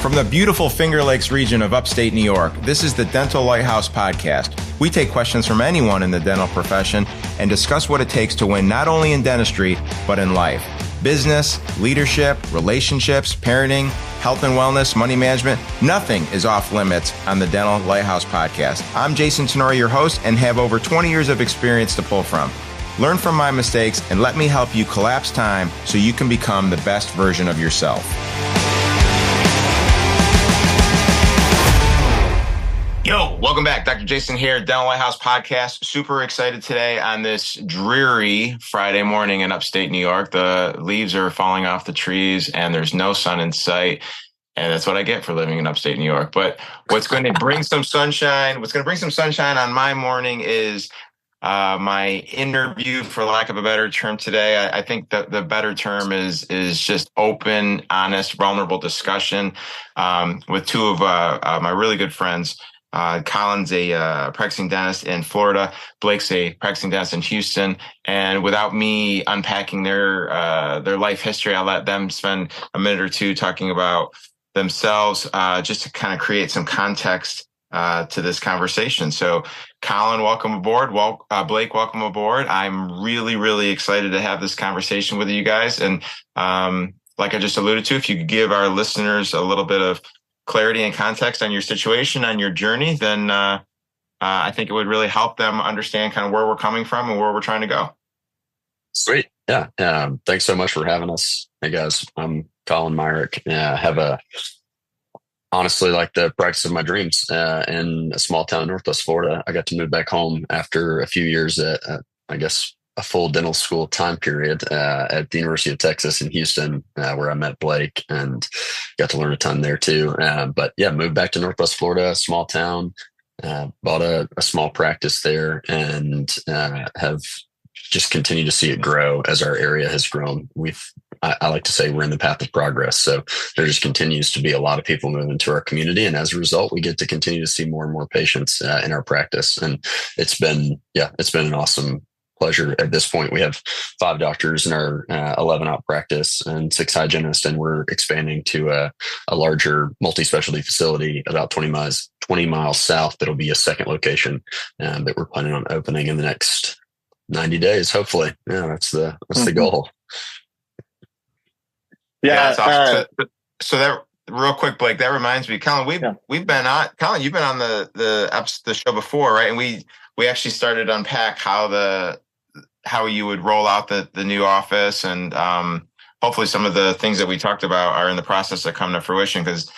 From the beautiful Finger Lakes region of upstate New York, this is the Dental Lighthouse podcast. We take questions from anyone in the dental profession and discuss what it takes to win not only in dentistry, but in life. Business, leadership, relationships, parenting, health and wellness, money management, nothing is off limits on the Dental Lighthouse podcast. I'm Jason Tanoory, your host, and have over 20 years of experience to pull from. Learn from my mistakes and let me help you collapse time so you can become the best version of yourself. Yo, welcome back. Dr. Jason here, Dental Lighthouse podcast. Super excited today on this dreary Friday morning in upstate New York. The leaves are falling off the trees and there's no sun in sight. And that's what I get for living in upstate New York. But what's going to bring some sunshine, on my morning is my interview, for lack of a better term today. I think the better term is just open, honest, vulnerable discussion with two of my really good friends. Colin's a practicing dentist in Florida. Blake's a practicing dentist in Houston. And without me unpacking their life history, I'll let them spend a minute or two talking about themselves, just to kind of create some context to this conversation. So, Colin, welcome aboard. Blake, welcome aboard. I'm really, really excited to have this conversation with you guys. And like I just alluded to, if you could give our listeners a little bit of clarity and context on your situation, on your journey, then I think it would really help them understand kind of where we're coming from and where we're trying to go. Sweet. Yeah. Thanks so much for having us. Hey guys, I'm Colin Myrick. Have honestly like the practice of my dreams in a small town in Northwest Florida. I got to move back home after a few years at I guess, a full dental school time period at the University of Texas in Houston, where I met Blake and got to learn a ton there too. But yeah, moved back to Northwest Florida, small town, bought a small practice there and have just continued to see it grow as our area has grown. I like to say we're in the path of progress. So there just continues to be a lot of people moving to our community. And as a result, we get to continue to see more and more patients in our practice. And it's been an awesome pleasure. At this point, we have 5 doctors in our 11-out practice and 6 hygienists, and we're expanding to a larger multi-specialty facility about 20 miles south. That'll be a second location that we're planning on opening in the next 90 days, hopefully. Yeah, that's the goal. Yeah. Awesome. So that real quick, Blake, that reminds me, Colin, we've been on, Colin, you've been on the show before, right? And we actually started to unpack how you would roll out the new office, and hopefully some of the things that we talked about are in the process of coming to fruition, because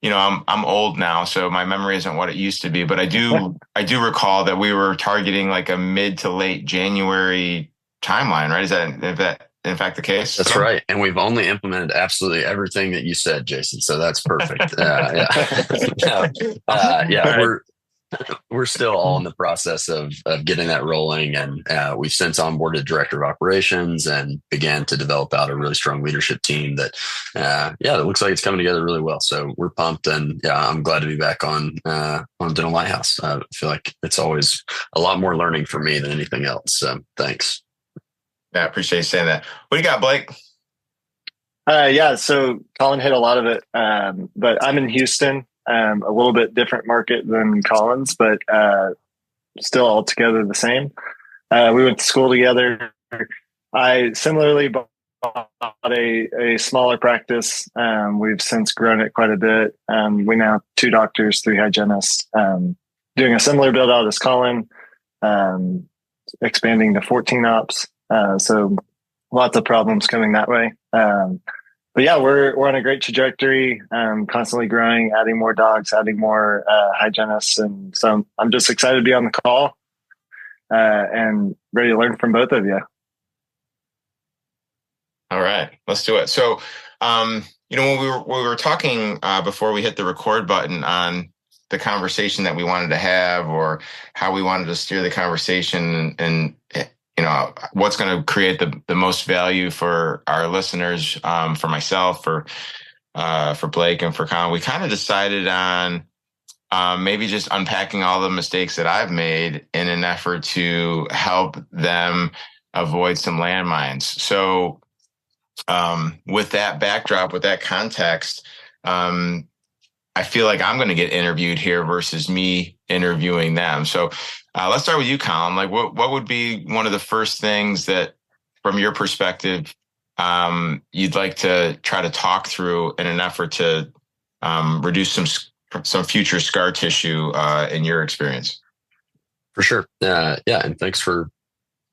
I'm old now, so my memory isn't what it used to be, but I do recall that we were targeting like a mid to late January timeline, right? Is that in fact the case? That's right. And we've only implemented absolutely everything that you said, Jason. So that's perfect. We're still all in the process of getting that rolling. And we've since onboarded director of operations and began to develop out a really strong leadership team that it looks like it's coming together really well. So we're pumped, and I'm glad to be back on Dental Lighthouse. I feel like it's always a lot more learning for me than anything else. So thanks. Yeah, I appreciate you saying that. What do you got, Blake? So Colin hit a lot of it, but I'm in Houston, a little bit different market than Colin's, but still altogether the same. We went to school together. I similarly bought a smaller practice. We've since grown it quite a bit. We now have 2 doctors, 3 hygienists, doing a similar build out as Colin, expanding to 14 ops. So lots of problems coming that way. But yeah, we're on a great trajectory, constantly growing, adding more dogs, adding more hygienists. And so I'm just excited to be on the call and ready to learn from both of you. All right, let's do it. So, when we were talking before we hit the record button on the conversation that we wanted to have, or how we wanted to steer the conversation, and what's going to create the most value for our listeners, for myself, for Blake, and for Colin, we kind of decided on maybe just unpacking all the mistakes that I've made in an effort to help them avoid some landmines. So with that backdrop, with that context, I feel like I'm going to get interviewed here versus me interviewing them. So let's start with you, Colin. Like, what would be one of the first things that, from your perspective, you'd like to try to talk through in an effort to reduce some future scar tissue in your experience? For sure. Yeah. And thanks for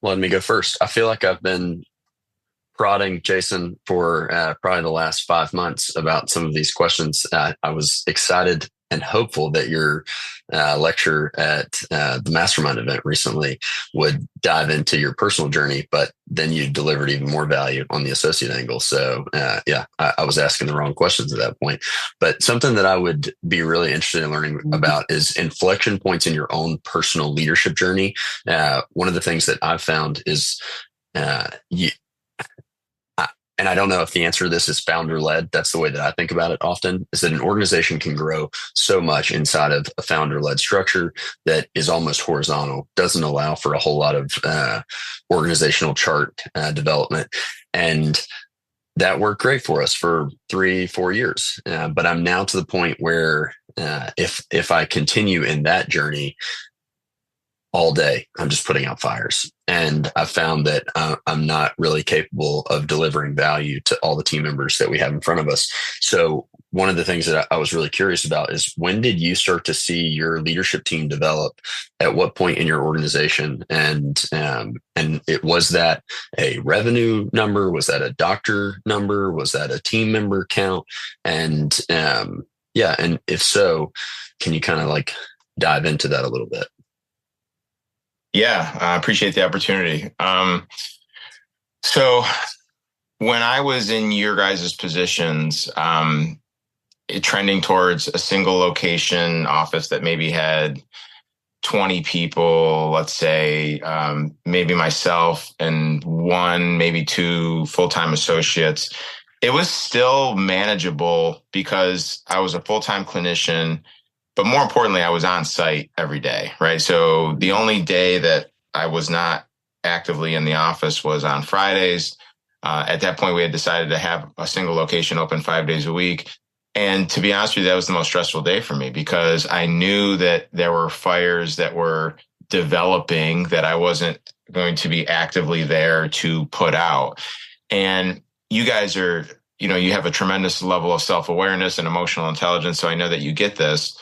letting me go first. I feel like I've been prodding Jason for probably the last 5 months about some of these questions. I was excited and hopeful that your lecture at the Mastermind event recently would dive into your personal journey, but then you delivered even more value on the associate angle. So yeah, I was asking the wrong questions at that point. But something that I would be really interested in learning about is inflection points in your own personal leadership journey. One of the things that I've found is and I don't know if the answer to this is founder led. That's the way that I think about it often, is that an organization can grow so much inside of a founder led structure that is almost horizontal, doesn't allow for a whole lot of organizational chart development. And that worked great for us for 3-4 years. But I'm now to the point where if I continue in that journey, all day, I'm just putting out fires. And I found that I'm not really capable of delivering value to all the team members that we have in front of us. So one of the things that I was really curious about is, when did you start to see your leadership team develop? At what point in your organization? And it was that a revenue number? Was that a doctor number? Was that a team member count? And yeah, and if so, can you kind of like dive into that a little bit? Yeah, I appreciate the opportunity. So when I was in your guys' positions, trending towards a single location office that maybe had 20 people, let's say, maybe myself and one, maybe two full-time associates, it was still manageable because I was a full-time clinician. But more importantly, I was on site every day, right? So the only day that I was not actively in the office was on Fridays. At that point, we had decided to have a single location open 5 days a week. And to be honest with you, that was the most stressful day for me, because I knew that there were fires that were developing that I wasn't going to be actively there to put out. And you guys are, you have a tremendous level of self-awareness and emotional intelligence. So I know that you get this.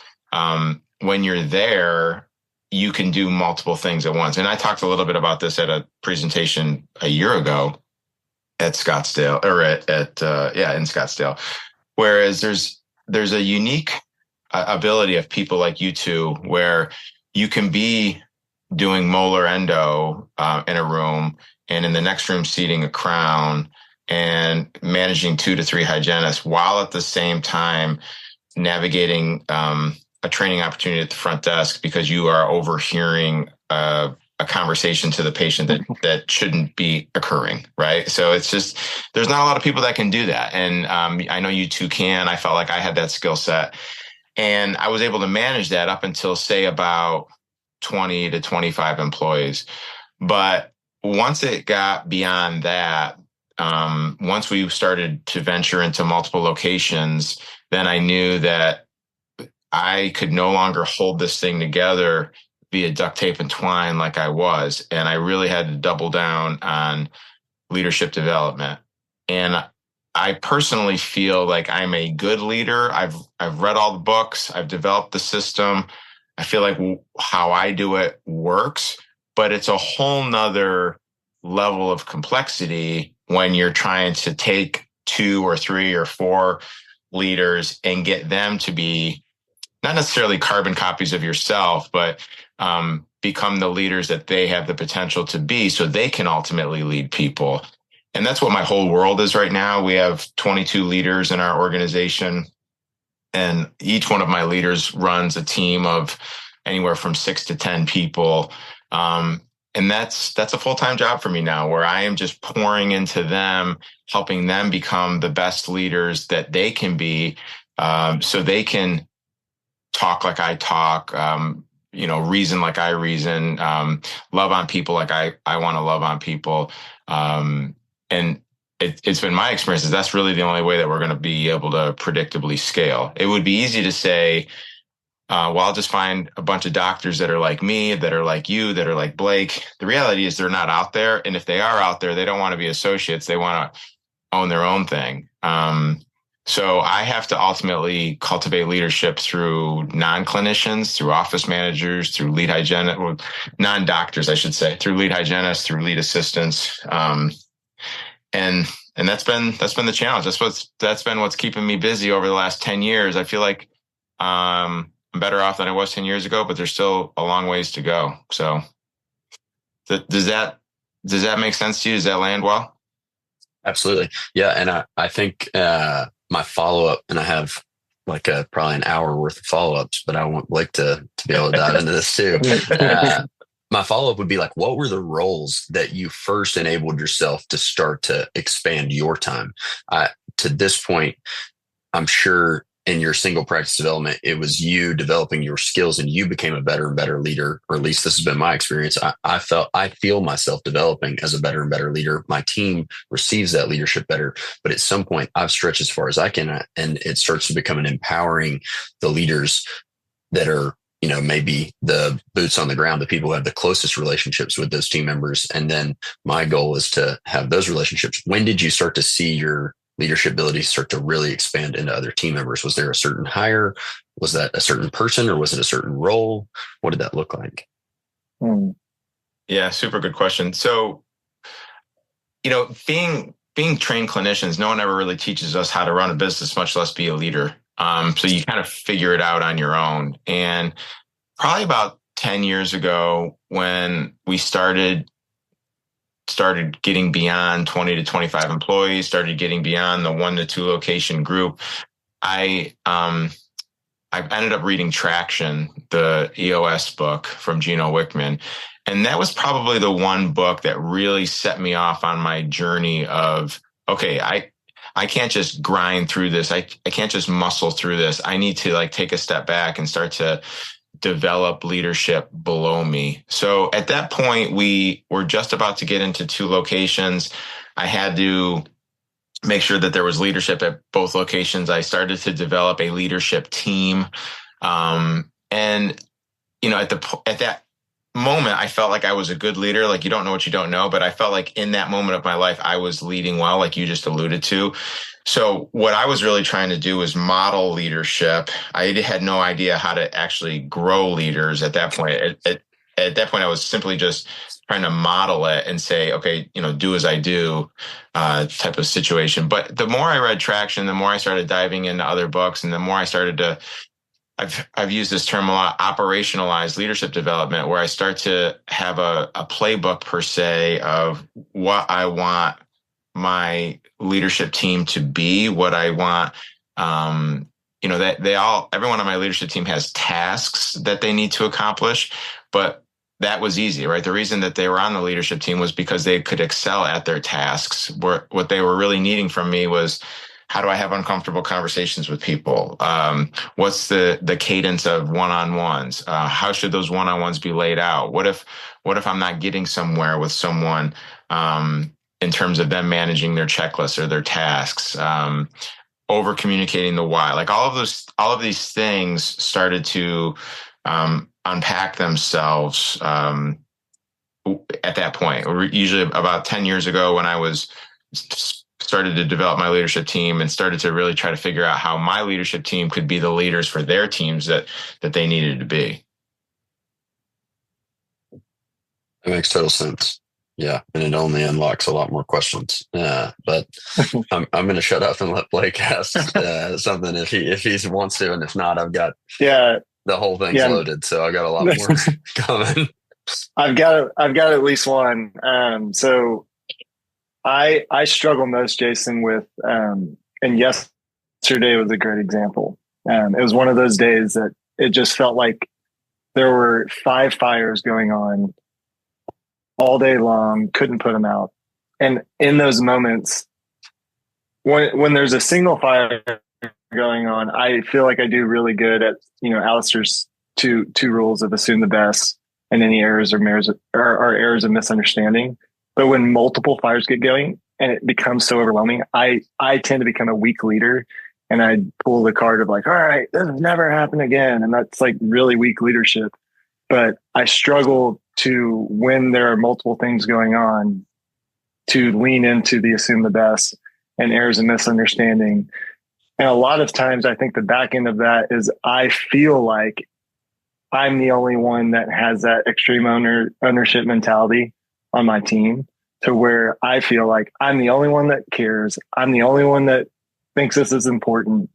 When you're there, you can do multiple things at once. And I talked a little bit about this at a presentation a year ago at Scottsdale, or in Scottsdale. Whereas there's a unique ability of people like you two, where you can be doing molar endo in a room, and in the next room seating a crown and managing 2 to 3 hygienists, while at the same time navigating a training opportunity at the front desk, because you are overhearing a conversation to the patient that shouldn't be occurring, right? So it's just, there's not a lot of people that can do that. And I know you two can. I felt like I had that skill set. And I was able to manage that up until, say, about 20 to 25 employees. But once it got beyond that, once we started to venture into multiple locations, then I knew that I could no longer hold this thing together via duct tape and twine like I was. And I really had to double down on leadership development. And I personally feel like I'm a good leader. I've read all the books. I've developed the system. I feel like how I do it works, but it's a whole nother level of complexity when you're trying to take 2 or 3 or 4 leaders and get them to be not necessarily carbon copies of yourself, but become the leaders that they have the potential to be, so they can ultimately lead people. And that's what my whole world is right now. We have 22 leaders in our organization, and each one of my leaders runs a team of anywhere from 6 to 10 people. And that's a full-time job for me now, where I am just pouring into them, helping them become the best leaders that they can be, so they can talk like I talk, reason like I reason, love on people like I want to love on people. And it's been my experience is that's really the only way that we're going to be able to predictably scale. It would be easy to say, well, I'll just find a bunch of doctors that are like me, that are like you, that are like Blake. The reality is they're not out there. And if they are out there, they don't want to be associates. They want to own their own thing. So I have to ultimately cultivate leadership through non-clinicians, through office managers, through lead hygienists, well, non-doctors, I should say, through lead hygienists, through lead assistants. And that's been the challenge. That's been what's keeping me busy over the last 10 years. I feel like I'm better off than I was 10 years ago, but there's still a long ways to go. So does that make sense to you? Does that land well? Absolutely. Yeah. And I think my follow-up, and I have like probably an hour worth of follow-ups, but I want Blake to be able to dive into this too. My follow-up would be like, what were the roles that you first enabled yourself to start to expand your time? To this point, I'm sure in your single practice development, it was you developing your skills and you became a better and better leader, or at least this has been my experience. I feel myself developing as a better and better leader. My team receives that leadership better, but at some point I've stretched as far as I can, and it starts to become an empowering the leaders that are, maybe the boots on the ground, the people who have the closest relationships with those team members. And then my goal is to have those relationships. When did you start to see your leadership abilities start to really expand into other team members? Was there a certain hire? Was that a certain person, or was it a certain role? What did that look like? Yeah, super good question. So, being trained clinicians, no one ever really teaches us how to run a business, much less be a leader. So you kind of figure it out on your own. And probably about 10 years ago, when we started getting beyond 20 to 25 employees, started getting beyond the 1 to 2 location group, I ended up reading Traction, the EOS book from Gino Wickman. And that was probably the one book that really set me off on my journey of, okay, I can't just grind through this. I can't just muscle through this. I need to take a step back and start to develop leadership below me. So at that point, we were just about to get into 2 locations. I had to make sure that there was leadership at both locations. I started to develop a leadership team. And at that moment, I felt like I was a good leader. Like, you don't know what you don't know, but I felt like in that moment of my life, I was leading well, like you just alluded to. So what I was really trying to do was model leadership. I had no idea how to actually grow leaders at that point. At that point, I was simply just trying to model it and say, okay, do as I do, type of situation. But the more I read Traction, the more I started diving into other books, and the more I started to, I've used this term a lot, operationalize leadership development, where I start to have a playbook per se of what I want my leadership team to be, what I want, that everyone on my leadership team has tasks that they need to accomplish, but that was easy, right? The reason that they were on the leadership team was because they could excel at their tasks. What they were really needing from me was, how do I have uncomfortable conversations with people? What's the cadence of one-on-ones? How should those one-on-ones be laid out? What if I'm not getting somewhere with someone in terms of them managing their checklists or their tasks? Over communicating the why, all of these things started to unpack themselves at that point. Usually about 10 years ago, when I was started to develop my leadership team and started to really try to figure out how my leadership team could be the leaders for their teams that they needed to be. It makes total sense. Yeah. And it only unlocks a lot more questions. But I'm going to shut up and let Blake ask something if he wants to. And if not, I've got the whole thing's loaded. So I got a lot more coming. I've got at least one. So I struggle most, Jason, with, and yesterday was a great example. It was one of those days that it just felt like there were 5 fires going on all day long, couldn't put them out. And in those moments, when there's a single fire going on, I feel like I do really good at, Alistair's two rules of assume the best and any errors or errors of misunderstanding. But when multiple fires get going, and it becomes so overwhelming, I tend to become a weak leader, and I pull the card of like, all right, this has never happened again. And that's like really weak leadership. But I struggle to, when there are multiple things going on, to lean into the assume the best and errors and misunderstanding. And a lot of times I think the back end of that is I feel like I'm the only one that has that extreme ownership mentality on my team, to where I feel like I'm the only one that cares. I'm the only one that thinks this is important.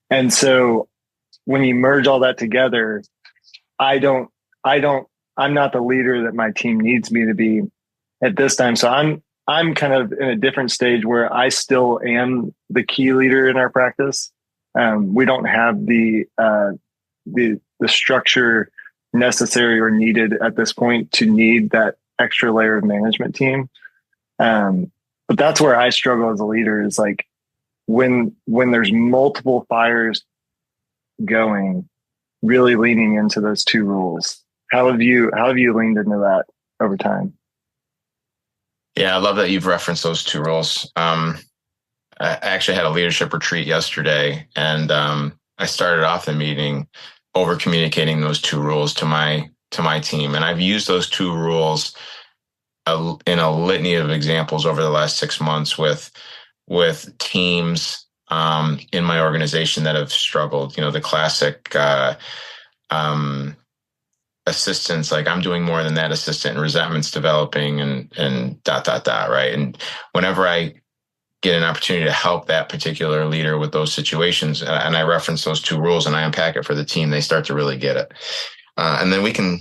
And so when you merge all that together, I'm not the leader that my team needs me to be at this time. So I'm kind of in a different stage where I still am the key leader in our practice. We don't have the structure necessary or needed at this point to need that extra layer of management team. But that's where I struggle as a leader, is like when there's multiple fires going, really leaning into those two rules. How have you leaned into that over time? Yeah, I love that you've referenced those two rules. I actually had a leadership retreat yesterday, and I started off the meeting over communicating those two rules to my team, and I've used those two rules in a litany of examples over the last 6 months with teams in my organization that have struggled. You know, the classic assistants, like I'm doing more than that assistant, and resentments developing and ... right? And whenever I get an opportunity to help that particular leader with those situations, and I reference those two rules and I unpack it for the team, they start to really get it. And then we can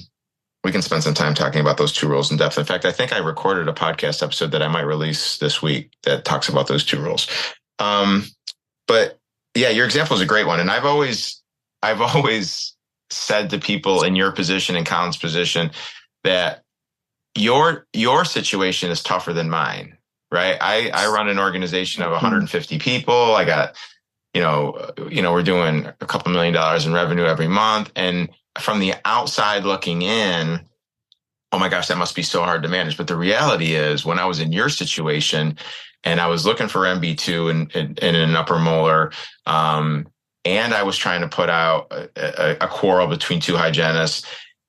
spend some time talking about those two rules in depth. In fact, I think I recorded a podcast episode that I might release this week that talks about those two rules. But yeah, your example is a great one. And I've always said to people in your position and Colin's position that your situation is tougher than mine, right? I run an organization of 150 people. I got, we're doing a couple $1 million in revenue every month. And from the outside looking in, oh my gosh, that must be so hard to manage. But the reality is, when I was in your situation and I was looking for MB2 and an upper molar, and I was trying to put out a quarrel between two hygienists,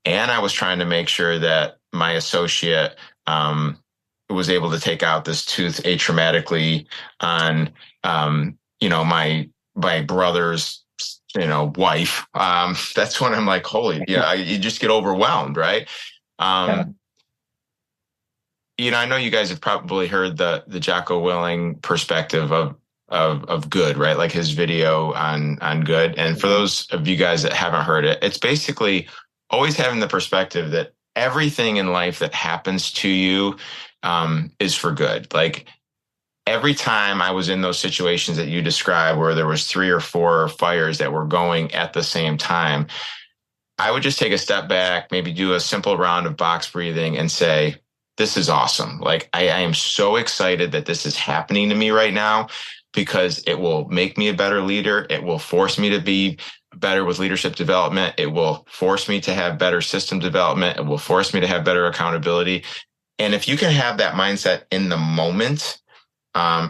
and I was trying to make sure that my associate was able to take out this tooth atraumatically on, my brother's, wife. That's when I'm like, holy, you just get overwhelmed, right? I know you guys have probably heard the Jocko Willing perspective of good, right? Like his video on good. And for those of you guys that haven't heard it, it's basically always having the perspective that everything in life that happens to you is for good. Like every time I was in those situations that you described, where there was 3 or 4 fires that were going at the same time, I would just take a step back, maybe do a simple round of box breathing and say, this is awesome. Like I am so excited that this is happening to me right now, because it will make me a better leader. It will force me to be better with leadership development. It will force me to have better system development. It will force me to have better accountability. And if you can have that mindset in the moment,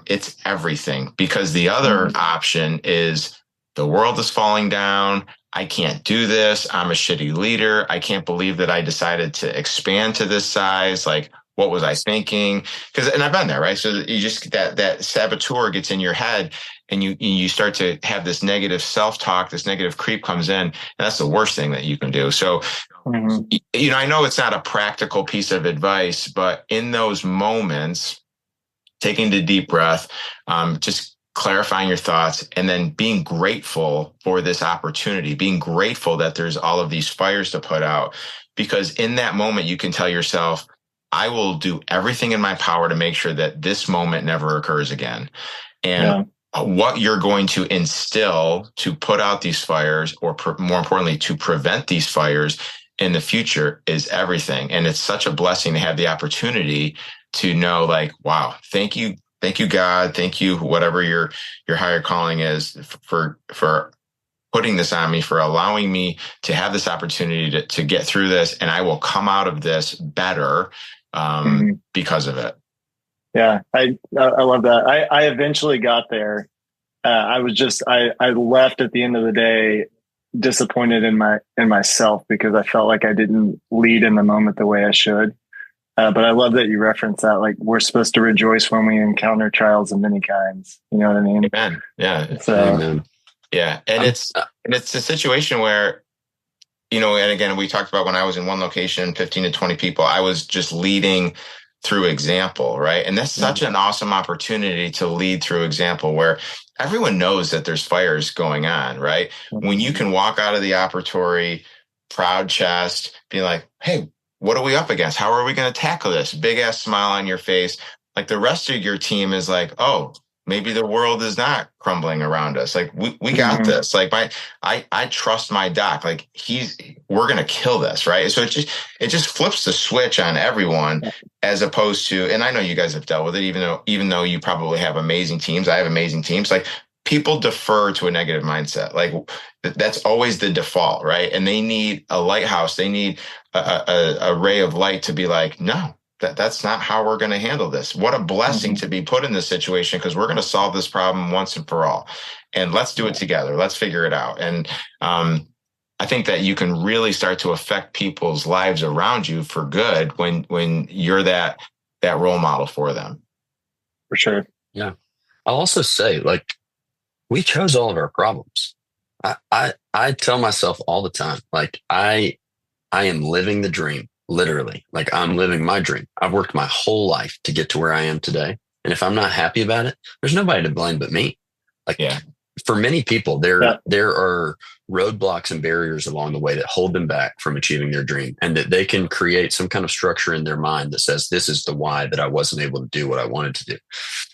it's everything. Because the other option is the world is falling down. I can't do this. I'm a shitty leader. I can't believe that I decided to expand to this size. Like, what was I thinking? And I've been there, right? So you just, that saboteur gets in your head, and you start to have this negative self-talk, this negative creep comes in, and that's the worst thing that you can do. So, I know it's not a practical piece of advice, but in those moments, taking the deep breath, just clarifying your thoughts, and then being grateful for this opportunity, being grateful that there's all of these fires to put out, because in that moment, you can tell yourself, I will do everything in my power to make sure that this moment never occurs again. And what you're going to instill to put out these fires, or more importantly, to prevent these fires in the future, is everything. And it's such a blessing to have the opportunity to know, like, wow, thank you, God. Thank you, whatever your higher calling is, for putting this on me, for allowing me to have this opportunity to get through this. And I will come out of this better because of it. Yeah, I love that. I eventually got there. I left at the end of the day disappointed in myself because I felt like I didn't lead in the moment the way I should. But I love that you reference that. Like, we're supposed to rejoice when we encounter trials of many kinds. You know what I mean? Amen. Yeah. So, Amen. Yeah. And it's a situation where, and again, we talked about when I was in one location, 15 to 20 people, I was just leading through example, right? And that's such an awesome opportunity to lead through example where everyone knows that there's fires going on, right? When you can walk out of the operatory, proud chest, being like, hey, what are we up against? How are we going to tackle this? Big ass smile on your face. Like the rest of your team is like, oh, maybe the world is not crumbling around us. Like we got this. Like I trust my doc. Like we're gonna kill this, right? So it just flips the switch on everyone, as opposed to, and I know you guys have dealt with it, even though you probably have amazing teams. I have amazing teams. Like people defer to a negative mindset. Like that's always the default, right? And they need a lighthouse. They need a ray of light to be like, no, that's not how we're going to handle this. What a blessing to be put in this situation, because we're going to solve this problem once and for all. And let's do it together. Let's figure it out. And I think that you can really start to affect people's lives around you for good when you're that role model for them. For sure. Yeah. I'll also say, like, we chose all of our problems. I tell myself all the time, like, I am living the dream. Literally, like I'm living my dream. I've worked my whole life to get to where I am today. And if I'm not happy about it, there's nobody to blame but me. Like, for many people, there are roadblocks and barriers along the way that hold them back from achieving their dream, and that they can create some kind of structure in their mind that says, this is the why that I wasn't able to do what I wanted to do.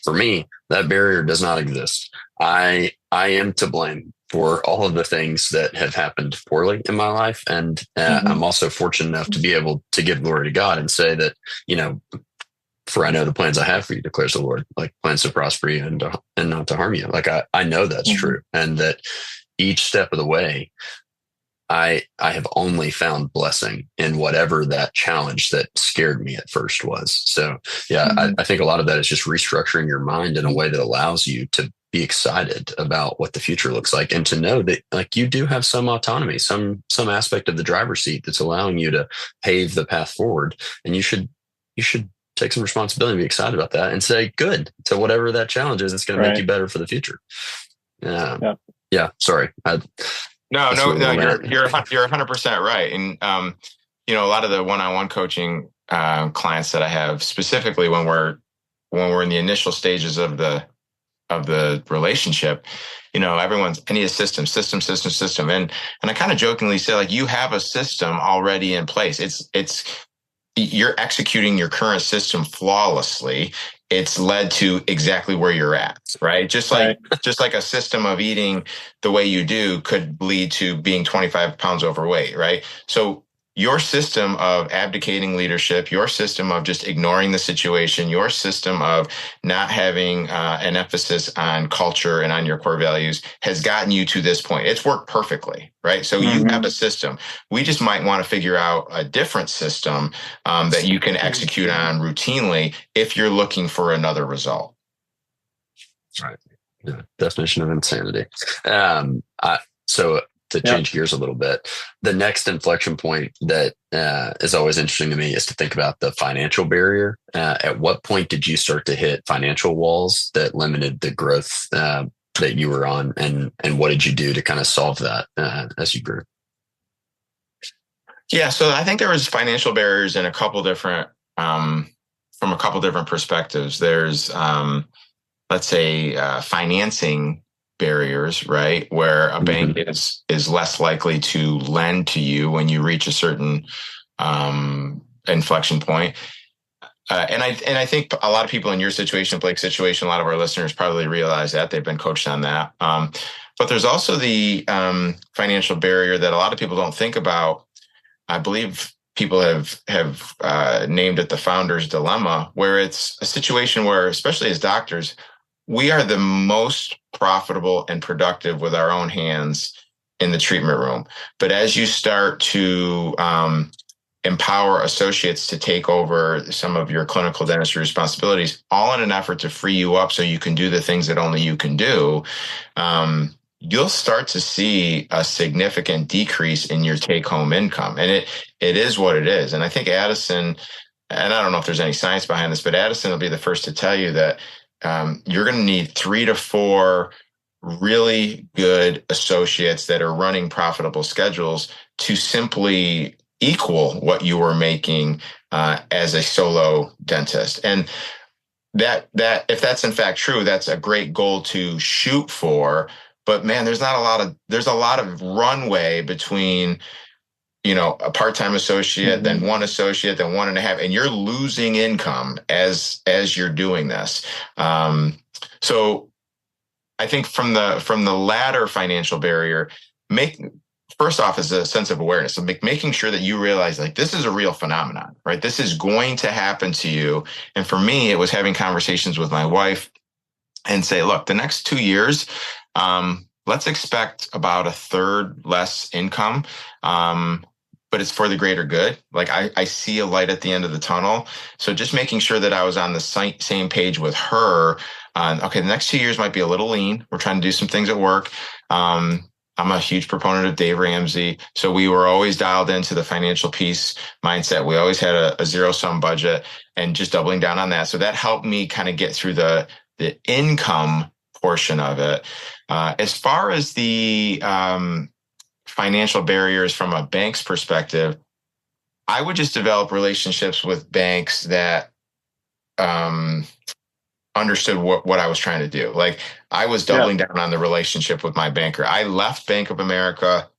For me, that barrier does not exist. I am to blame for all of the things that have happened poorly in my life. And I'm also fortunate enough to be able to give glory to God and say that, for I know the plans I have for you, declares the Lord, like plans to prosper you and not to harm you. Like I know that's true. And that each step of the way, I have only found blessing in whatever that challenge that scared me at first was. So I think a lot of that is just restructuring your mind in a way that allows you to be excited about what the future looks like, and to know that, like, you do have some autonomy, some aspect of the driver's seat that's allowing you to pave the path forward. And you should take some responsibility and be excited about that, and say good to whatever that challenge is. It's going to make you better for the future. Yeah. Sorry. No, you're 100% right. And, a lot of the one-on-one coaching clients that I have, specifically when we're in the initial stages of the relationship, everyone's, I need a system. And I kind of jokingly say, like, you have a system already in place. You're executing your current system flawlessly. It's led to exactly where you're at, right? Just like a system of eating the way you do could lead to being 25 pounds overweight, right? So your system of abdicating leadership, your system of just ignoring the situation, your system of not having an emphasis on culture and on your core values has gotten you to this point. It's worked perfectly, right? So you have a system. We just might want to figure out a different system that you can execute on routinely if you're looking for another result. Right. Yeah. Definition of insanity. So to change gears a little bit, the next inflection point that is always interesting to me is to think about the financial barrier. At what point did you start to hit financial walls that limited the growth that you were on, and what did you do to kind of solve that as you grew? Yeah, so I think there was financial barriers in from a couple different perspectives. There's, let's say, financing barriers, right? Where a bank is less likely to lend to you when you reach a certain inflection point. And I think a lot of people in your situation, Blake's situation, a lot of our listeners probably realize that they've been coached on that. But there's also the financial barrier that a lot of people don't think about. I believe people have named it the founder's dilemma, where it's a situation where, especially as doctors, we are the most profitable and productive with our own hands in the treatment room. But as you start to empower associates to take over some of your clinical dentistry responsibilities, all in an effort to free you up so you can do the things that only you can do, you'll start to see a significant decrease in your take-home income. And it is what it is. And I think Addison, and I don't know if there's any science behind this, but Addison will be the first to tell you that you're going to need 3 to 4 really good associates that are running profitable schedules to simply equal what you were making as a solo dentist. And that if that's in fact true, that's a great goal to shoot for. But man, there's a lot of runway between, a part-time associate, then one associate, then 1.5, and you're losing income as you're doing this. So I think from the latter financial barrier, first off is a sense of awareness. So making sure that you realize like this is a real phenomenon, right? This is going to happen to you. And for me, it was having conversations with my wife and say, look, the next 2 years, let's expect about 1/3 less income. But it's for the greater good. Like I see a light at the end of the tunnel. So just making sure that I was on the same page with her on, okay, the next 2 years might be a little lean. We're trying to do some things at work. I'm a huge proponent of Dave Ramsey. So we were always dialed into the financial piece mindset. We always had a zero-sum budget and just doubling down on that. So that helped me kind of get through the income portion of it. As far as the financial barriers from a bank's perspective, I would just develop relationships with banks that understood what I was trying to do. Like I was doubling down on the relationship with my banker. I left Bank of America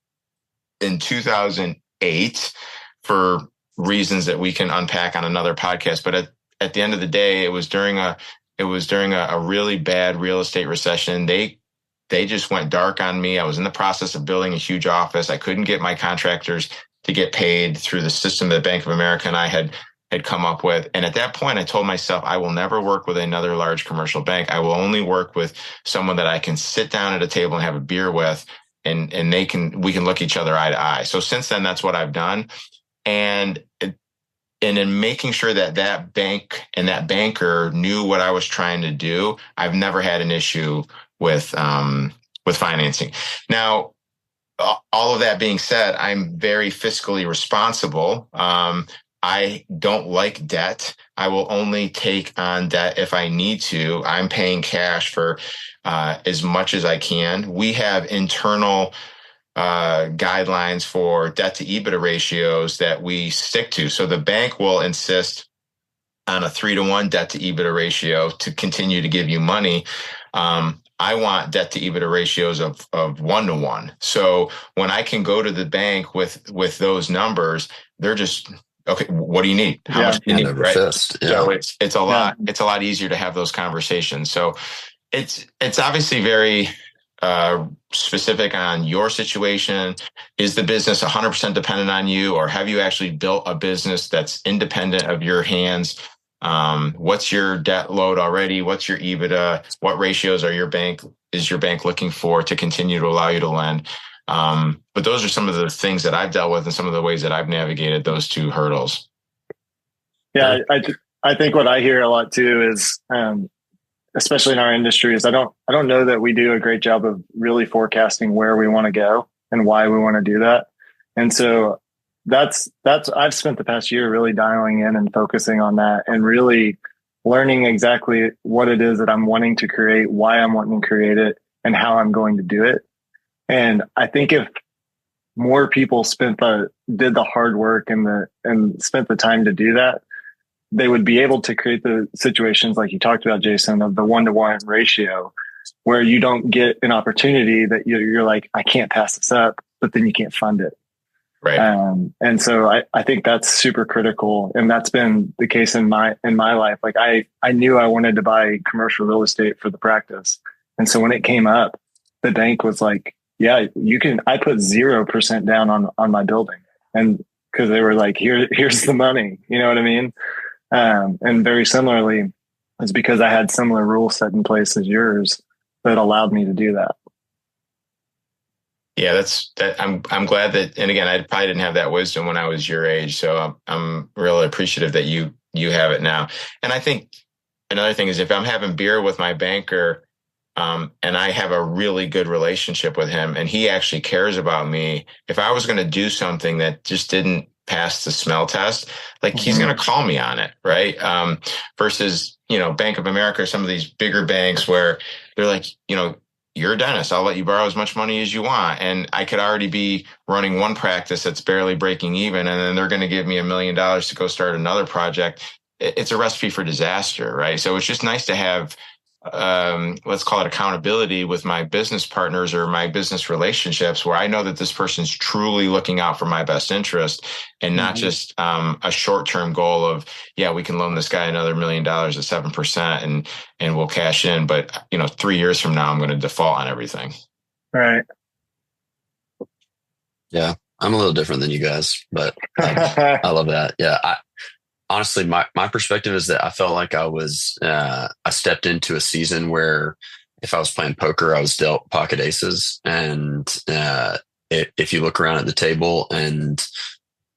in 2008 for reasons that we can unpack on another podcast. But at the end of the day, it was during a really bad real estate recession. They just went dark on me. I was in the process of building a huge office. I couldn't get my contractors to get paid through the system that Bank of America and I had come up with. And at that point, I told myself, I will never work with another large commercial bank. I will only work with someone that I can sit down at a table and have a beer with, and we can look each other eye to eye. So since then, that's what I've done. And in making sure that bank and that banker knew what I was trying to do, I've never had an issue with financing. Now, all of that being said, I'm very fiscally responsible. I don't like debt. I will only take on debt if I need to. I'm paying cash for as much as I can. We have internal guidelines for debt to EBITDA ratios that we stick to. So the bank will insist on a 3-to-1 debt to EBITDA ratio to continue to give you money. I want debt to EBITDA ratios of 1-to-1. So when I can go to the bank with those numbers, they're just, okay, what do you need? How much do you need? Right? So it's a lot easier to have those conversations. So it's obviously very specific on your situation. Is the business 100% dependent on you, or have you actually built a business that's independent of your hands? What's your debt load already? What's your EBITDA? What ratios is your bank looking for to continue to allow you to lend? But those are some of the things that I've dealt with and some of the ways that I've navigated those two hurdles. Yeah, I think what I hear a lot too is, especially in our industry, is I don't know that we do a great job of really forecasting where we want to go and why we want to do that. And so that's I've spent the past year really dialing in and focusing on that and really learning exactly what it is that I'm wanting to create, why I'm wanting to create it, and how I'm going to do it. And I think if more people did the hard work and spent the time to do that, they would be able to create the situations like you talked about, Jason, of the 1-to-1 ratio, where you don't get an opportunity that you're like, I can't pass this up, but then you can't fund it. Right. And so I think that's super critical. And that's been the case in my life. Like I knew I wanted to buy commercial real estate for the practice. And so when it came up, the bank was like, yeah, you can, I put 0% down on my building. And cause they were like, here's the money. You know what I mean? And very similarly, it's because I had similar rules set in place as yours that allowed me to do that. Yeah, I'm glad that, and again, I probably didn't have that wisdom when I was your age. So I'm really appreciative that you have it now. And I think another thing is if I'm having beer with my banker, and I have a really good relationship with him and he actually cares about me, if I was going to do something that just didn't pass the smell test, like he's going to call me on it, right? Versus, Bank of America or some of these bigger banks where they're like, you're a dentist. I'll let you borrow as much money as you want. And I could already be running one practice that's barely breaking even. And then they're going to give me $1 million to go start another project. It's a recipe for disaster, right? So it's just nice to have, let's call it accountability with my business partners or my business relationships where I know that this person's truly looking out for my best interest and not just a short-term goal of, yeah, we can loan this guy another $1 million at 7% and we'll cash in. But, 3 years from now, I'm going to default on everything. Right. Yeah. I'm a little different than you guys, but I love that. Yeah. Honestly, my perspective is that I felt like I stepped into a season where if I was playing poker, I was dealt pocket aces. And if you look around at the table and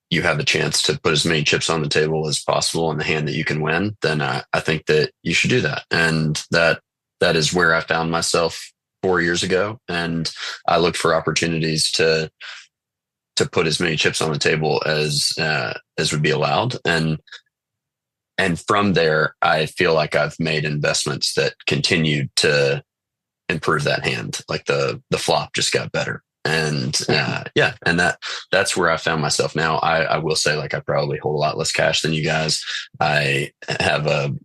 you have a chance to put as many chips on the table as possible in the hand that you can win, then I think that you should do that. And that is where I found myself 4 years ago. And I looked for opportunities to put as many chips on the table as would be allowed. And from there, I feel like I've made investments that continued to improve that hand. Like the flop just got better. And and that's where I found myself now. I will say, like, I probably hold a lot less cash than you guys. I have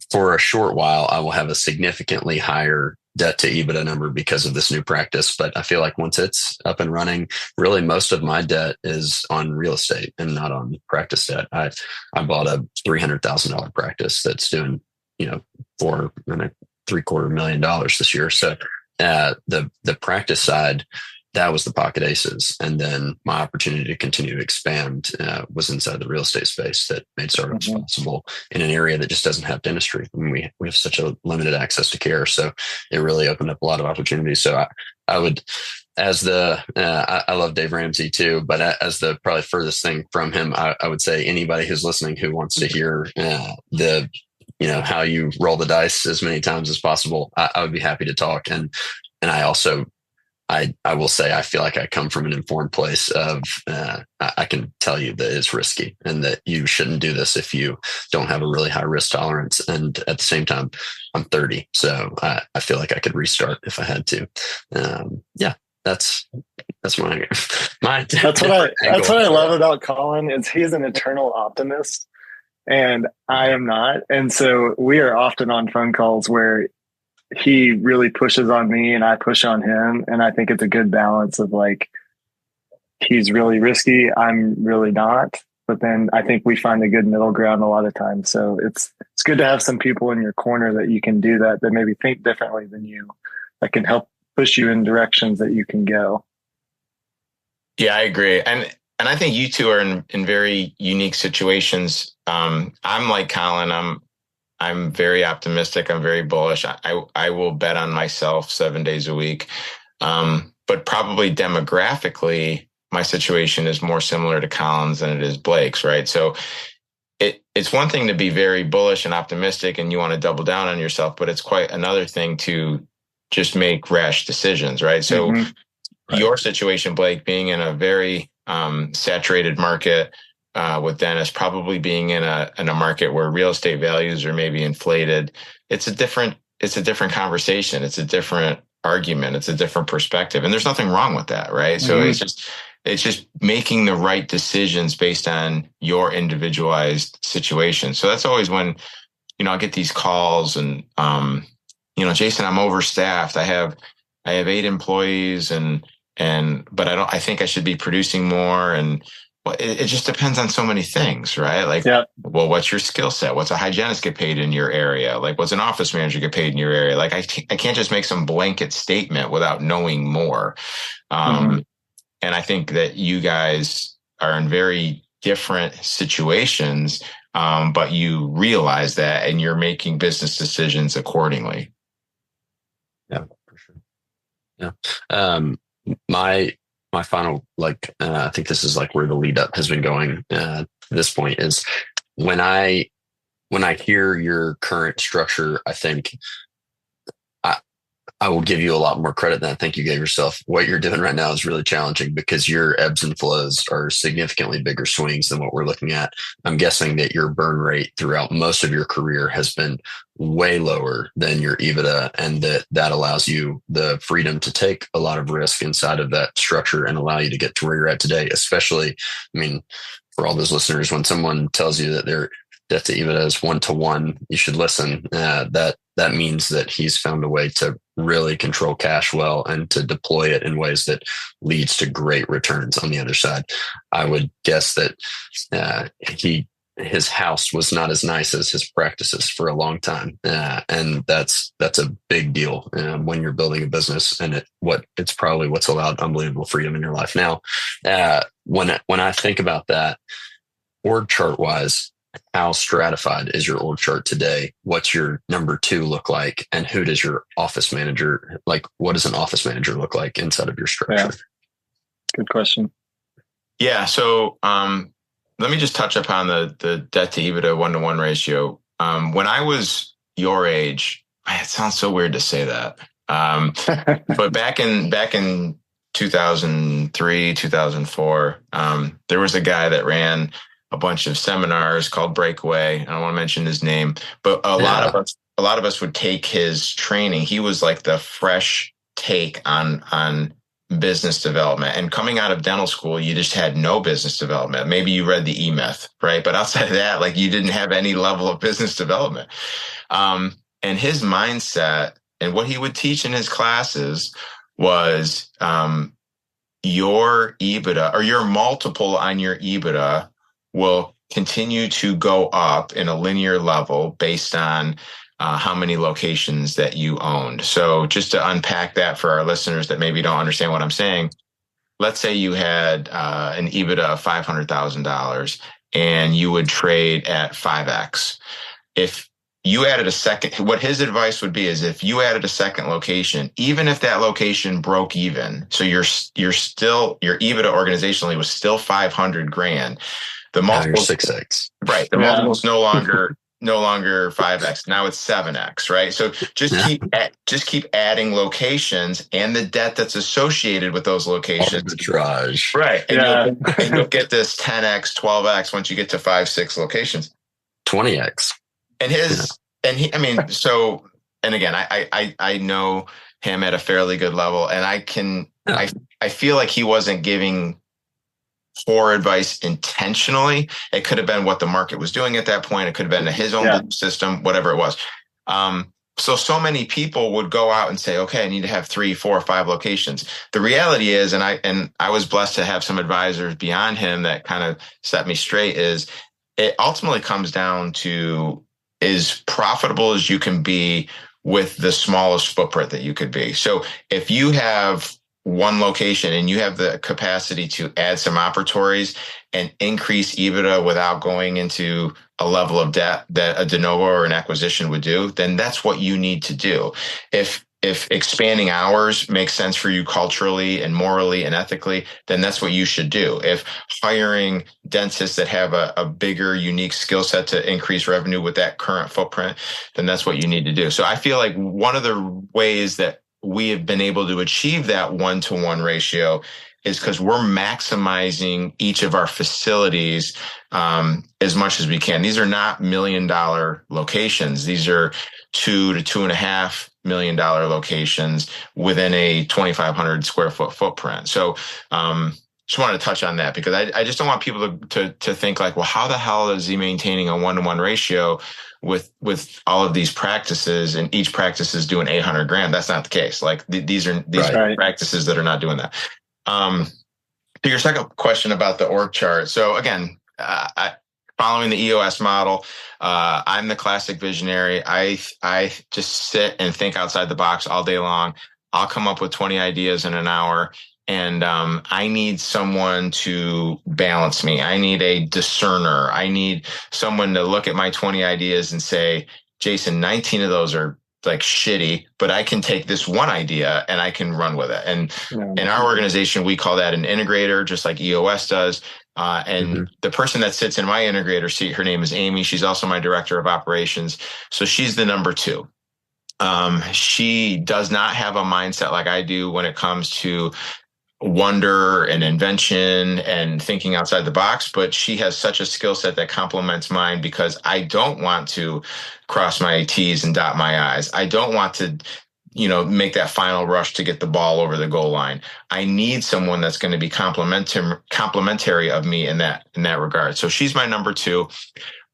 for a short while, I will have a significantly higher debt to EBITDA number because of this new practice. But I feel like once it's up and running, really most of my debt is on real estate and not on practice debt. I bought a $300,000 practice that's doing, $4.75 million this year. So the practice side, that was the pocket aces. And then my opportunity to continue to expand was inside the real estate space that made startups possible in an area that just doesn't have dentistry. I mean, we have such a limited access to care. So it really opened up a lot of opportunities. So I would, I love Dave Ramsey too, but as the probably furthest thing from him, I would say anybody who's listening who wants to hear how you roll the dice as many times as possible, I would be happy to talk. And I also, I will say, I feel like I come from an informed place of, I can tell you that it's risky and that you shouldn't do this if you don't have a really high risk tolerance. And at the same time, I'm 30. So I feel like I could restart if I had to. That's my that's what I love about Colin is he's an eternal optimist and I am not. And so we are often on phone calls where he really pushes on me and I push on him. And I think it's a good balance of like, he's really risky. I'm really not, but then I think we find a good middle ground a lot of times. So it's good to have some people in your corner that you can do that maybe think differently than you, that can help push you in directions that you can go. Yeah, I agree. And I think you two are in very unique situations. I'm like Colin. I'm very optimistic. I'm very bullish. I will bet on myself 7 days a week. But probably demographically, my situation is more similar to Colin's than it is Blake's, right? So it's one thing to be very bullish and optimistic and you want to double down on yourself, but it's quite another thing to just make rash decisions, right? So your situation, Blake, being in a very saturated market, with dentists, probably being in a market where real estate values are maybe inflated, it's a different conversation. It's a different argument. It's a different perspective, and there's nothing wrong with that, right? So it's just making the right decisions based on your individualized situation. So that's always when I get these calls and Jason, I'm overstaffed. I have 8 employees but I think I should be producing more and. It just depends on so many things, right? Like, well, what's your skill set? What's a hygienist get paid in your area? Like, what's an office manager get paid in your area? Like, I can't just make some blanket statement without knowing more. And I think that you guys are in very different situations, but you realize that and you're making business decisions accordingly. Yeah, for sure. Yeah. my final, I think this is like where the lead up has been going to this point is when I hear your current structure, I think I will give you a lot more credit than I think you gave yourself. What you're doing right now is really challenging because your ebbs and flows are significantly bigger swings than what we're looking at. I'm guessing that your burn rate throughout most of your career has been way lower than your EBITDA, and that allows you the freedom to take a lot of risk inside of that structure and allow you to get to where you're at today. Especially, I mean, for all those listeners, when someone tells you that their debt to EBITDA is 1-to-1, you should listen. That means that he's found a way to really control cash well and to deploy it in ways that leads to great returns on the other side. I would guess that his house was not as nice as his practices for a long time, and that's a big deal when you're building a business. And it's probably what's allowed unbelievable freedom in your life now. When I think about that, org chart wise, how stratified is your org chart today? What's your number 2 look like? And who does your office manager, what does an office manager look like inside of your structure? Yeah. Good question. Yeah. So let me just touch upon the debt to EBITDA 1-to-1 ratio. When I was your age, it sounds so weird to say that. But back in 2003, 2004, there was a guy that ran a bunch of seminars called Breakaway. I don't want to mention his name, but a lot of us would take his training. He was like the fresh take on business development. And coming out of dental school, you just had no business development. Maybe you read the E-Myth, right? But outside of that, you didn't have any level of business development. And his mindset and what he would teach in his classes was your EBITDA or your multiple on your EBITDA will continue to go up in a linear level based on how many locations that you owned. So just to unpack that for our listeners that maybe don't understand what I'm saying, let's say you had an EBITDA of $500,000 and you would trade at 5x. If you added a second, what his advice would be is if you added a second location, even if that location broke even, so you're still, your EBITDA organizationally was still 500 grand. The multiple 6x, right? The multiple is no longer 5x. Now it's 7x, right? So just keep adding locations and the debt that's associated with those locations. Arbitrage, right? And you'll get this 10x, 12x once you get to 5-6 locations. 20x. And and again, I know him at a fairly good level, and I feel like he wasn't giving poor advice intentionally. It could have been what the market was doing at that point. It could have been his own system, whatever it was. So many people would go out and say, okay, I need to have 3, 4, 5 locations. The reality is, and I was blessed to have some advisors beyond him that kind of set me straight, is it ultimately comes down to as profitable as you can be with the smallest footprint that you could be. So if you have one location and you have the capacity to add some operatories and increase EBITDA without going into a level of debt that a de novo or an acquisition would do, then that's what you need to do. If expanding hours makes sense for you culturally and morally and ethically, then that's what you should do. If hiring dentists that have a bigger, unique skill set to increase revenue with that current footprint, then that's what you need to do. So I feel like one of the ways that we have been able to achieve that 1-to-1 ratio is because we're maximizing each of our facilities as much as we can. These are not $1 million locations. These are $2 to $2.5 million locations within a 2,500 square foot footprint. So just wanted to touch on that because I just don't want people to think like, well, how the hell is he maintaining a 1-to-1 ratio with all of these practices and each practice is doing 800 grand? That's not the case. These are practices that are not doing that. To your second question about the org chart. So again, following the EOS model, I'm the classic visionary. I just sit and think outside the box all day long. I'll come up with 20 ideas in an hour. And I need someone to balance me. I need a discerner. I need someone to look at my 20 ideas and say, Jason, 19 of those like shitty, but I can take this one idea and I can run with it. And in our organization, we call that an integrator, just like EOS does. And the person that sits in my integrator seat, her name is Amy. She's also my director of operations. So she's the number two. She does not have a mindset like I do when it comes to wonder and invention and thinking outside the box, but she has such a skill set that complements mine because I don't want to cross my T's and dot my I's. I don't want to, make that final rush to get the ball over the goal line. I need someone that's going to be complimentary of me in that regard. So she's my number two.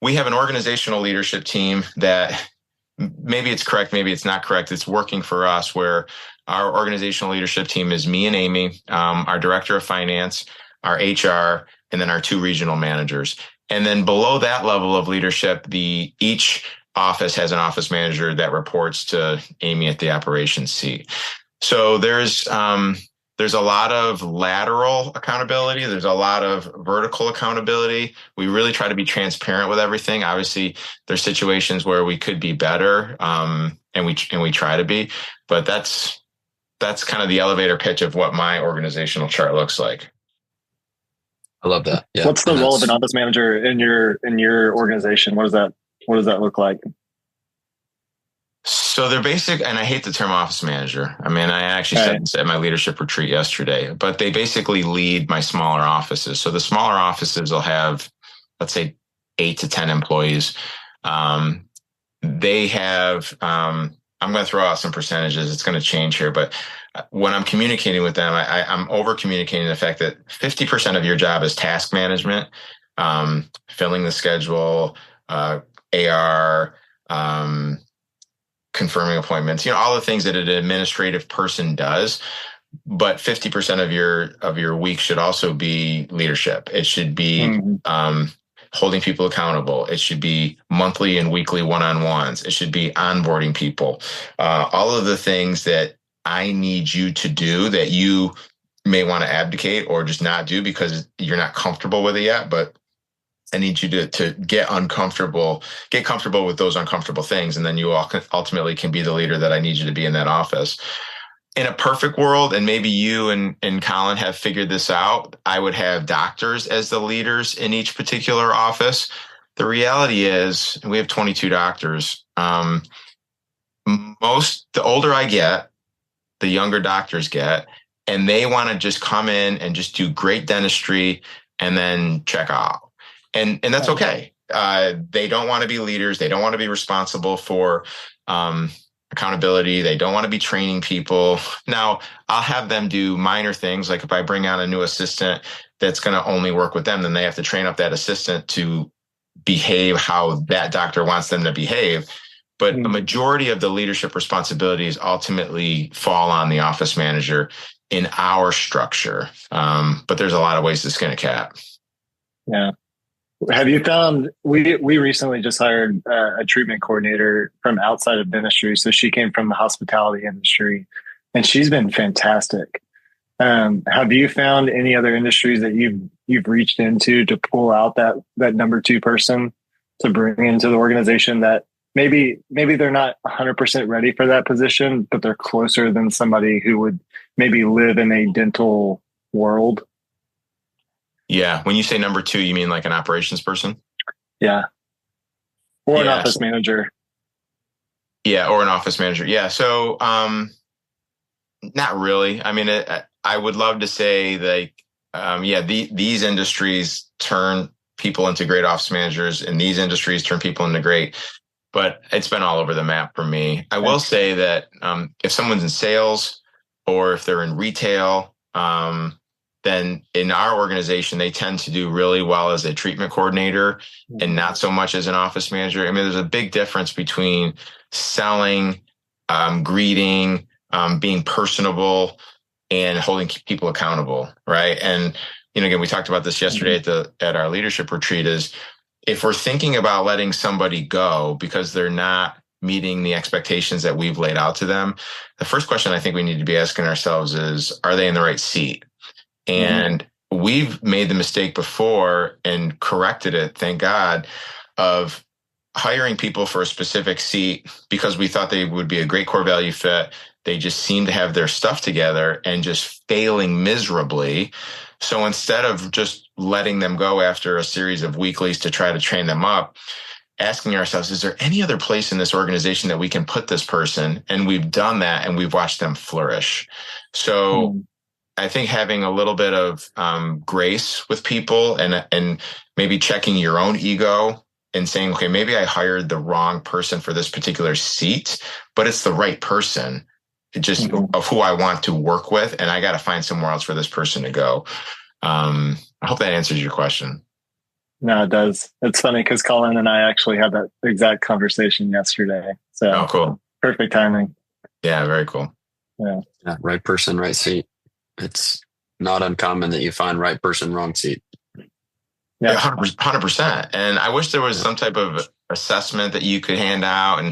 We have an organizational leadership team that maybe it's correct, maybe it's not correct. It's working for us where our organizational leadership team is me and Amy, our director of finance, our HR, and then our two regional managers. And then below that level of leadership, each office has an office manager that reports to Amy at the operations seat. So there's a lot of lateral accountability. There's a lot of vertical accountability. We really try to be transparent with everything. Obviously, there's situations where we could be better, and we try to be. But that's kind of the elevator pitch of what my organizational chart looks like. I love that. Yeah. What's the role of an office manager in your organization? What does that look like? So they're basic, and I hate the term office manager. I mean, I actually said this at my leadership retreat yesterday, but they basically lead my smaller offices. So the smaller offices will have, let's say, 8 to 10 employees. They have, I'm going to throw out some percentages. It's going to change here, but when I'm communicating with them, I'm over communicating the fact that 50% of your job is task management, filling the schedule, AR, confirming appointments, all the things that an administrative person does. But 50% of your week should also be leadership. It should be holding people accountable. It should be monthly and weekly one-on-ones. It should be onboarding people. All of the things that I need you to do that you may want to abdicate or just not do because you're not comfortable with it yet, but I need you to get comfortable with those uncomfortable things. And then you ultimately can be the leader that I need you to be in that office. In a perfect world, and maybe you and Colin have figured this out, I would have doctors as the leaders in each particular office. The reality is we have 22 doctors. The older I get, the younger doctors get, and they want to just come in and just do great dentistry and then check out. And that's okay. They don't want to be leaders. They don't want to be responsible for accountability. They don't want to be training people. Now, I'll have them do minor things. Like if I bring on a new assistant that's going to only work with them, then they have to train up that assistant to behave how that doctor wants them to behave. But a majority of the leadership responsibilities ultimately fall on the office manager in our structure. But there's a lot of ways to skin a cat. Yeah. Have you found, we recently just hired a treatment coordinator from outside of dentistry. So she came from the hospitality industry and she's been fantastic. Have you found any other industries that you've reached into to pull out that number two person to bring into the organization that maybe they're not 100% ready for that position, but they're closer than somebody who would maybe live in a dental world? Yeah. When you say number two, you mean like an operations person? Yeah. Or an office manager. Yeah. Or an office manager. Yeah. So, not really. I mean, I would love to say like, these industries turn people into great office managers and these industries turn people into great, but it's been all over the map for me. I will say that, if someone's in sales or if they're in retail, then in our organization, they tend to do really well as a treatment coordinator and not so much as an office manager. I mean, there's a big difference between selling, greeting, being personable, and holding people accountable, right? And, again, we talked about this yesterday at our leadership retreat is if we're thinking about letting somebody go because they're not meeting the expectations that we've laid out to them, the first question I think we need to be asking ourselves is, are they in the right seat? And we've made the mistake before and corrected it, thank God, of hiring people for a specific seat because we thought they would be a great core value fit. They just seem to have their stuff together and just failing miserably. So instead of just letting them go after a series of weeklies to try to train them up, asking ourselves, is there any other place in this organization that we can put this person? And we've done that and we've watched them flourish. So I think having a little bit of grace with people and maybe checking your own ego and saying, okay, maybe I hired the wrong person for this particular seat, but it's the right person just of who I want to work with. And I got to find somewhere else for this person to go. I hope that answers your question. No, it does. It's funny because Colin and I actually had that exact conversation yesterday. So cool. Perfect timing. Yeah, very cool. Yeah. Right person, right seat. It's not uncommon that you find right person, wrong seat. Yeah, 100%. And I wish there was some type of assessment that you could hand out.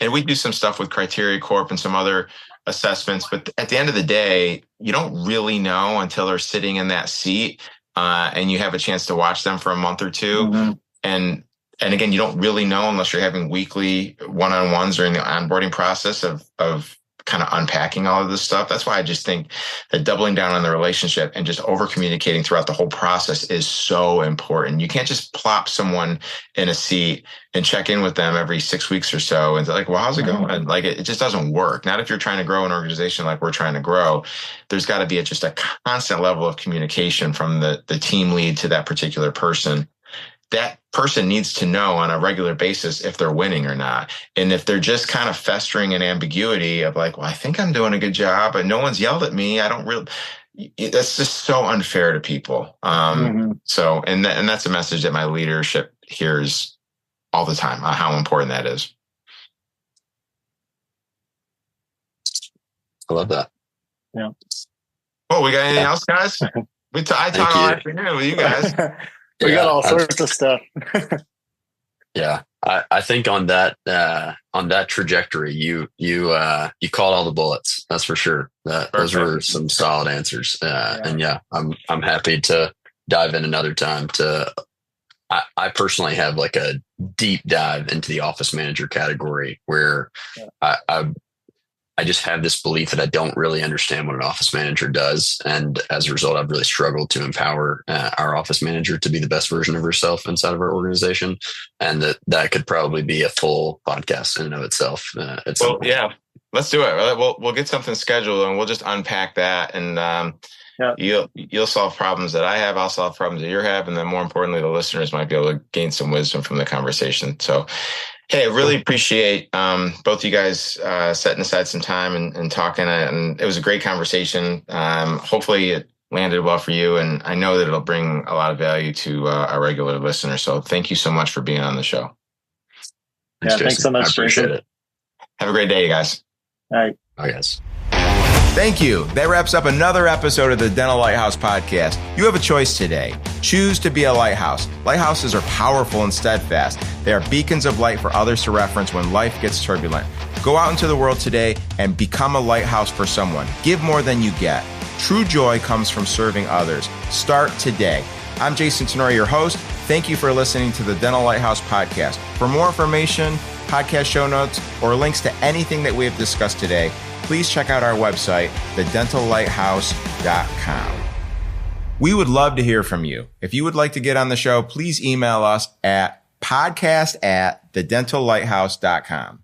And we do some stuff with Criteria Corp and some other assessments. But at the end of the day, you don't really know until they're sitting in that seat. And you have a chance to watch them for a month or two. And again, you don't really know unless you're having weekly one-on-ones during the onboarding process of kind of unpacking all of this stuff. That's why I just think that doubling down on the relationship and just over communicating throughout the whole process is so important. You can't just plop someone in a seat and check in with them every 6 weeks or so and like, well, how's it going? Like it just doesn't work. Not if you're trying to grow an organization like we're trying to grow. There's got to be just a constant level of communication from the team lead to that particular person. That person needs to know on a regular basis if they're winning or not. And if they're just kind of festering in ambiguity of like, well, I think I'm doing a good job, but no one's yelled at me. I don't really, that's just so unfair to people. So, and that's a message that my leadership hears all the time on how important that is. I love that. Yeah. Well, we got anything else, guys? I talk all afternoon with you guys. We got all sorts of stuff. Yeah. I think on that trajectory, you called all the bullets. That's for sure. Those were some solid answers. And I'm happy to dive in another time I personally have like a deep dive into the office manager category where I just have this belief that I don't really understand what an office manager does. And as a result, I've really struggled to empower our office manager to be the best version of herself inside of our organization. And that could probably be a full podcast in and of itself. Yeah, let's do it. We'll get something scheduled and we'll just unpack that. And you'll solve problems that I have. I'll solve problems that you have. And then more importantly, the listeners might be able to gain some wisdom from the conversation. So, hey, I really appreciate both you guys setting aside some time and talking. And it was a great conversation. Hopefully it landed well for you. And I know that it'll bring a lot of value to our regular listeners. So thank you so much for being on the show. Thanks so much, I appreciate it. Have a great day, you guys. All right. Bye, guys. Thank you. That wraps up another episode of the Dental Lighthouse podcast. You have a choice today. Choose to be a lighthouse. Lighthouses are powerful and steadfast. They are beacons of light for others to reference when life gets turbulent. Go out into the world today and become a lighthouse for someone. Give more than you get. True joy comes from serving others. Start today. I'm Jason Tanoory, your host. Thank you for listening to the Dental Lighthouse podcast. For more information, podcast show notes, or links to anything that we have discussed today, please check out our website, thedentallighthouse.com. We would love to hear from you. If you would like to get on the show, please email us at podcast@thedentallighthouse.com.